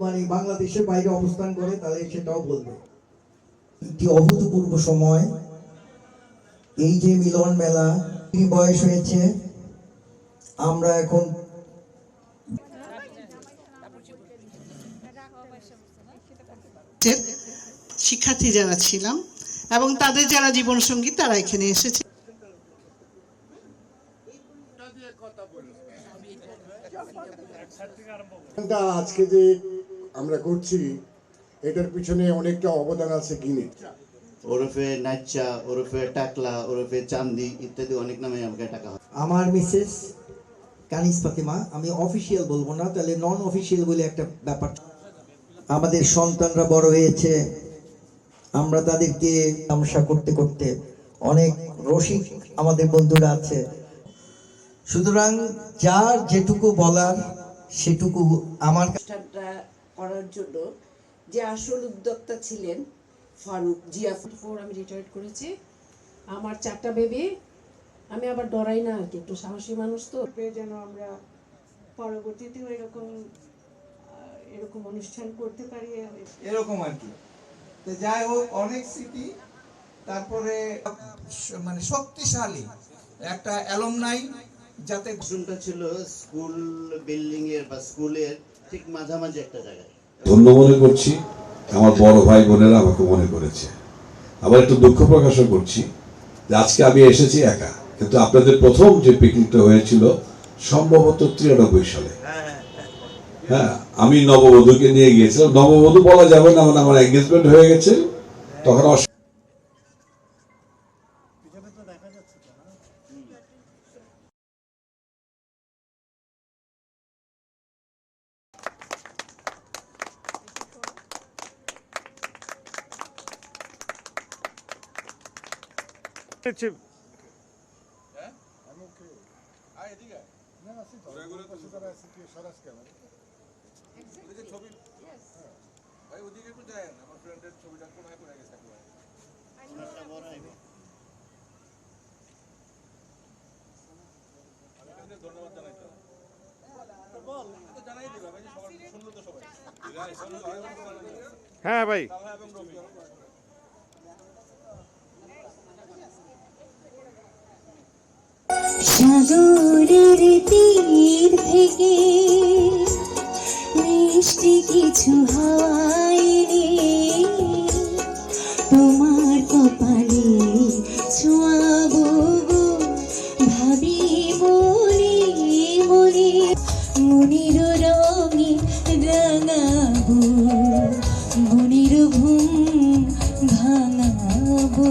মানে বাংলাদেশের বাইরে অবস্থান করে তাহলে সেটাও বলবে। একটি অভূতপূর্ব সময়, এই যে মিলন মেলা, বয়স হয়েছে, আমরা এখন শিক্ষার্থী যারা ছিলাম এবং তাদের যারা জীবনসঙ্গী তারা এখানে এসেছে। আজকে যে আমরা করছি এটার পিছনে অনেকটা অবদান আছে গিনে, ওরফে নাচ্চা, ওরফে টাকলা, ওরফে চান্দি ইত্যাদি অনেক নামে আমাকে টাকা হয়। আমার মিসেস কানিস ফাতিমা, আমি অফিসিয়াল বলবো না, তাহলে নন অফিসিয়াল বলে একটা ব্যাপার। আমাদের সন্তানরা বড় হয়েছে, আমরা তাদেরকে তামাশা করতে করতে অনেক রসিক আমাদের বন্ধুরা আছে। সুতরাং যার যেটুকু বলার সেটুকু আমার অনুষ্ঠানটা করার জন্য যে আসল উদ্যোক্তা ছিলেন ফারুক জিয়া। আমি রিটায়ার্ড করেছি, আমার 4টা বেবি, আমি আবার ডরাই না আর কি, একটু সাহসী মানুষ তো, যেন আমরা পরবর্তীতেও এরকম অনুষ্ঠান করতে পারি এরকম আর কি। তো যাই হোক, অনেক স্মৃতি, তারপরে মানে শক্তিশালী একটা অ্যালুমনাই, যাতে শুনটা ছিল স্কুল বিল্ডিং এর বা স্কুলের ঠিক মাঝামাঝি একটা জায়গায়। ধন্য মনে করছি, আমার বড় ভাই বোনেরা আমাকে মনে করেছে। আবার একটু দুঃখ প্রকাশও করছি যে আজকে আমি এসেছি একা, কিন্তু আপনাদের প্রথম যে পিকনিকটা হয়েছিল সম্ভবত 93 সালে। হ্যাঁ, আমি নববধূকে নিয়ে গিয়েছিলাম। নববধূ বলা যাবে না, মানে আমার এঙ্গেজমেন্ট হয়ে গেছে তখন। হ্যাঁ ভাই, সাগরের তীর থেকে মিষ্টি কিছু হাওয়ায় রে তোমার কপালে ছোঁয়াবো ভাবি মনে মনে, মনের রঙে রাঙাবো মনের ঘুম ভাঙাবো।